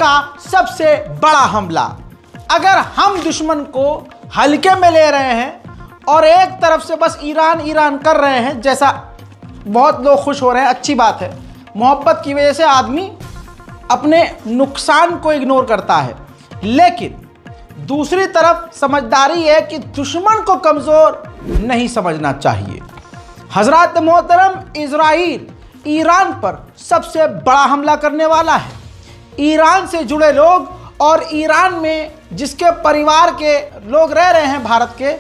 का सबसे बड़ा हमला। अगर हम दुश्मन को हल्के में ले रहे हैं और एक तरफ से बस ईरान ईरान कर रहे हैं, जैसा बहुत लोग खुश हो रहे हैं, अच्छी बात है, मोहब्बत की वजह से आदमी अपने नुकसान को इग्नोर करता है, लेकिन दूसरी तरफ समझदारी है कि दुश्मन को कमज़ोर नहीं समझना चाहिए। हज़रात मोहतरम, इजराइल ईरान पर सबसे बड़ा हमला करने वाला है। ईरान से जुड़े लोग और ईरान में जिसके परिवार के लोग रह रहे हैं भारत के,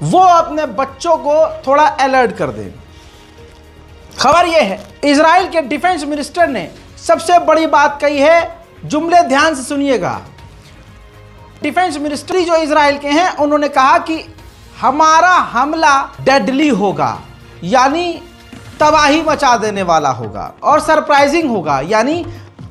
वो अपने बच्चों को थोड़ा अलर्ट कर दें। खबर यह है, इजराइल के डिफेंस मिनिस्टर ने सबसे बड़ी बात कही है, जुमले ध्यान से सुनिएगा। डिफेंस मिनिस्ट्री जो इजराइल के हैं, उन्होंने कहा कि हमारा हमला डेडली होगा, यानी तबाही मचा देने वाला होगा और सरप्राइजिंग होगा। यानी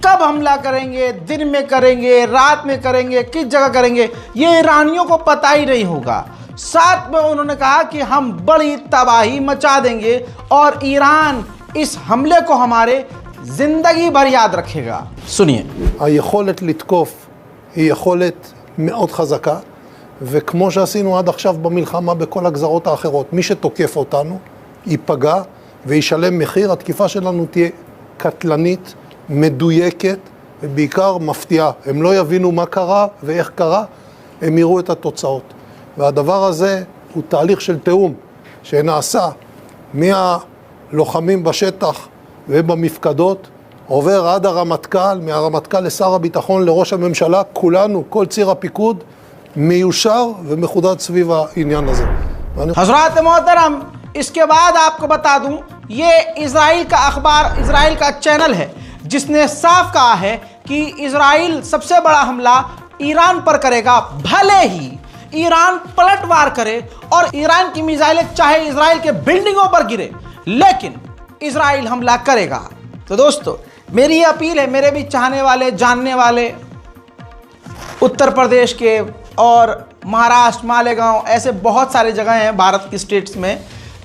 कब हमला करेंगे, दिन में करेंगे, रात में करेंगे, किस जगह करेंगे, ये ईरानियों को पता ही नहीं होगा। साथ में उन्होंने कहा कि हम बड़ी तबाही मचा देंगे और ईरान इस हमले को हमारे जिंदगी भर याद रखेगा। सुनिए। היכולת לתקוף היא יכולת מאוד חזקה, וכמו שעשינו עד עכשיו במלחמה בכל הגזרות האחרות, מי שתוקף אותנו ייפגע וישלם מחיר. התקיפה שלנו תהיה קטלנית, מדויקת ובעיקר מפתיעה. הם לא יבינו מה קרה ואיך קרה, הם יראו את התוצאות. והדבר הזה הוא תהליך של תאום שנעשה מהלוחמים בשטח ובמפקדות, עובר עד הרמטכ"ל, מהרמטכ"ל לשר הביטחון, לראש הממשלה, כולנו, כל ציר הפיקוד, מיושר ומחודד סביב העניין הזה. हज़रात मोहतरम, इसके बाद आपको बता दूं, ये इजराइल का अखबार, इजराइल का चैनल है जिसने साफ कहा है कि इजराइल सबसे बड़ा हमला ईरान पर करेगा। भले ही ईरान पलटवार करे और ईरान की मिसाइलें चाहे इजराइल के बिल्डिंगों पर गिरे, लेकिन इजराइल हमला करेगा। तो दोस्तों, मेरी अपील है, मेरे भी चाहने वाले, जानने वाले उत्तर प्रदेश के और महाराष्ट्र, मालेगांव, ऐसे बहुत सारे जगह हैं भारत की स्टेट्स में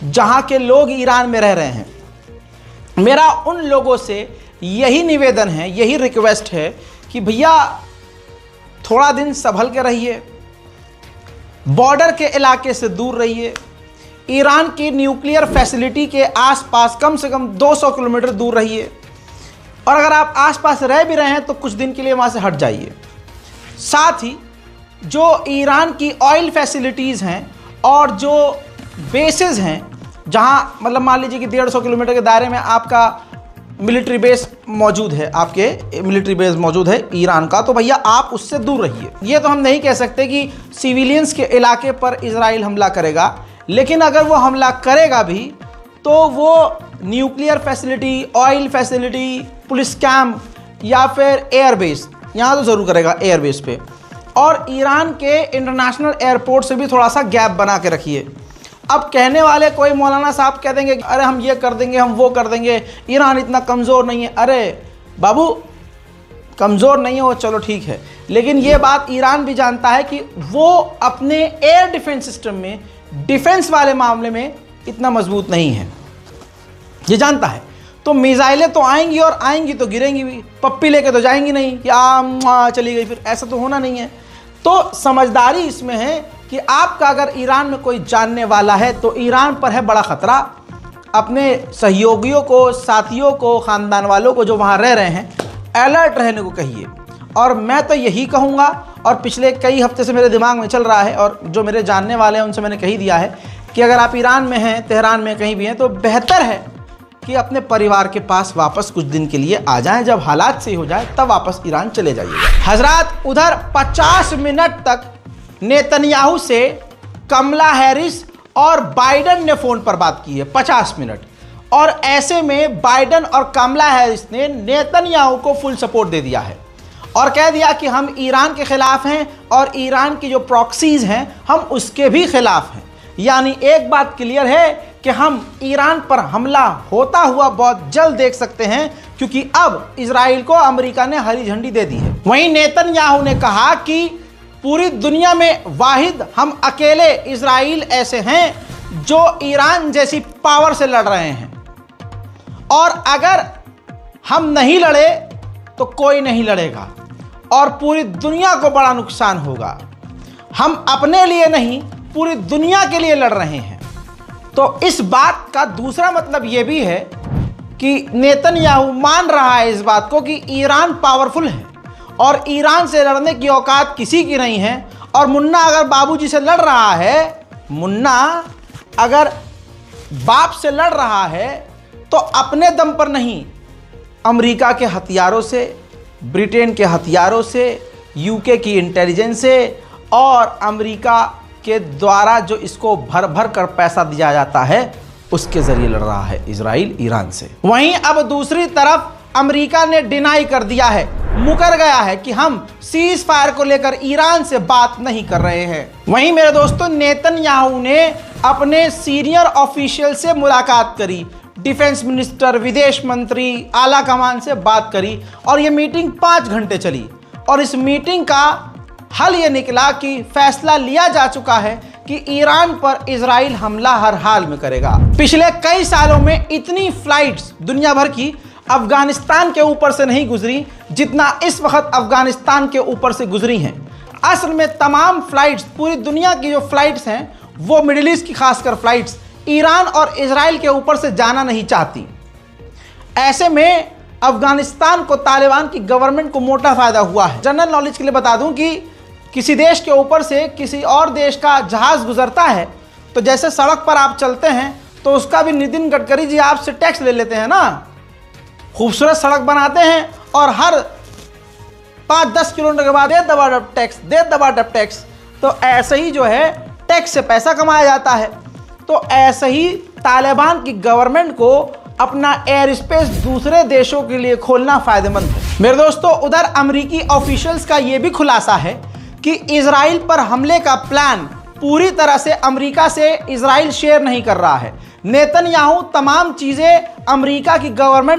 जहां के लोग ईरान में रह रहे हैं। मेरा उन लोगों से यही निवेदन है, यही रिक्वेस्ट है कि भैया थोड़ा दिन संभल के रहिए, बॉर्डर के इलाके से दूर रहिए, ईरान की न्यूक्लियर फैसिलिटी के आसपास कम से कम 200 किलोमीटर दूर रहिए, और अगर आप आसपास रह भी रहे हैं तो कुछ दिन के लिए वहाँ से हट जाइए। साथ ही जो ईरान की ऑयल फैसिलिटीज़ हैं और जो बेसेस हैं, जहाँ मतलब मान लीजिए कि 150 किलोमीटर के दायरे में आपका मिलिट्री बेस मौजूद है, आपके मिलिट्री बेस मौजूद है ईरान का, तो भैया आप उससे दूर रहिए। ये तो हम नहीं कह सकते कि सिविलियंस के इलाके पर इजराइल हमला करेगा, लेकिन अगर वो हमला करेगा भी तो वो nuclear facility, oil facility, police camp या फिर एयरबेस, यहाँ तो ज़रूर करेगा एयरबेस पे, और ईरान के इंटरनेशनल एयरपोर्ट से भी थोड़ा सा गैप बना के रखिए। अब कहने वाले कोई मौलाना साहब कह देंगे अरे हम ये कर देंगे, हम वो कर देंगे, ईरान इतना कमज़ोर नहीं है। अरे बाबू, कमज़ोर नहीं है वो, चलो ठीक है, लेकिन ये बात ईरान भी जानता है कि वो अपने एयर डिफेंस सिस्टम में, डिफेंस वाले मामले में इतना मजबूत नहीं है, ये जानता है। तो मिसाइलें तो आएंगी और आएंगी तो गिरेंगी भी, पप्पी लेके तो जाएंगी नहीं कि चली गई, फिर ऐसा तो होना नहीं है। तो समझदारी इसमें है कि आपका अगर ईरान में कोई जानने वाला है तो ईरान पर है बड़ा ख़तरा। अपने सहयोगियों को, साथियों को, ख़ानदान वालों को जो वहाँ रह रहे हैं, अलर्ट रहने को कहिए। और मैं तो यही कहूँगा, और पिछले कई हफ्ते से मेरे दिमाग में चल रहा है, और जो मेरे जानने वाले हैं उनसे मैंने कही दिया है कि अगर आप ईरान में हैं, तेहरान में कहीं भी हैं, तो बेहतर है कि अपने परिवार के पास वापस कुछ दिन के लिए आ जाएं। जब हालात सही हो जाए तब वापस ईरान चले जाइएगा। हजरात, उधर 50 मिनट तक नेतन्याहू से कमला हैरिस और बाइडन ने फ़ोन पर बात की है, 50 मिनट। और ऐसे में बाइडन और कमला हैरिस ने नेतन्याहू को फुल सपोर्ट दे दिया है और कह दिया कि हम ईरान के ख़िलाफ़ हैं और ईरान की जो प्रॉक्सीज़ हैं हम उसके भी ख़िलाफ़ हैं। यानी एक बात क्लियर है कि हम ईरान पर हमला होता हुआ बहुत जल्द देख सकते हैं, क्योंकि अब इजराइल को अमेरिका ने हरी झंडी दे दी है। वहीं नेतन्याहू ने कहा कि पूरी दुनिया में वाहिद हम अकेले इजराइल ऐसे हैं जो ईरान जैसी पावर से लड़ रहे हैं, और अगर हम नहीं लड़े तो कोई नहीं लड़ेगा। और पूरी दुनिया को बड़ा नुकसान होगा। हम अपने लिए नहीं, पूरी दुनिया के लिए लड़ रहे हैं। तो इस बात का दूसरा मतलब यह भी है कि नेतन्याहू मान रहा है इस बात को कि ईरान पावरफुल है और ईरान से लड़ने की औकात किसी की नहीं है। और मुन्ना अगर बाबूजी से लड़ रहा है, मुन्ना अगर बाप से लड़ रहा है तो अपने दम पर नहीं, अमेरिका के हथियारों से, ब्रिटेन के हथियारों से, यूके की इंटेलिजेंस से और अमेरिका के द्वारा जो इसको भर भर कर पैसा दिया जाता है उसके जरिए लड़ रहा है इजराइल ईरान से। वहीं अब दूसरी तरफ अमेरिका ने डिनाई कर दिया है, मुकर गया है कि हम सीज फायर को लेकर ईरान से बात नहीं कर रहे हैं। वहीं मेरे दोस्तों, नेतन्याहू ने अपने सीनियर ऑफिशियल से मुलाकात करी, डिफेंस मिनिस्टर, विदेश मंत्री, आला कमान से बात करी और ये मीटिंग 5 घंटे चली। और इस मीटिंग का हल ये निकला कि फैसला लिया जा चुका है कि ईरान पर इजराइल हमला हर हाल में करेगा। पिछले कई सालों में इतनी फ्लाइट्स दुनिया भर की अफगानिस्तान के ऊपर से नहीं गुजरी जितना इस वक्त अफगानिस्तान के ऊपर से गुजरी हैं। असल में तमाम फ्लाइट्स, पूरी दुनिया की जो फ्लाइट्स हैं वो मिडिल ईस्ट की खासकर फ्लाइट्स ईरान और इजराइल के ऊपर से जाना नहीं चाहती। ऐसे में अफगानिस्तान को, तालिबान की गवर्नमेंट को मोटा फायदा हुआ है। जनरल नॉलेज के लिए बता दूं कि किसी देश के ऊपर से किसी और देश का जहाज गुजरता है तो जैसे सड़क पर आप चलते हैं तो उसका भी नितिन गडकरी जी आपसे टैक्स ले लेते हैं ना। खूबसूरत सड़क बनाते हैं और हर 5-10 किलोमीटर के बाद दे दबादब टैक्स। तो ऐसे ही जो है टैक्स से पैसा कमाया जाता है। तो ऐसे ही तालिबान की गवर्नमेंट को अपना एयर स्पेस दूसरे देशों के लिए खोलना फायदेमंद है। मेरे दोस्तों, उधर अमेरिकी ऑफिशियल्स का यह भी खुलासा है कि इजराइल पर हमले का प्लान पूरी तरह से अमेरिका से इजराइल शेयर नहीं कर रहा है। नेतन्याहू तमाम चीजें अमेरिका की गवर्नमेंट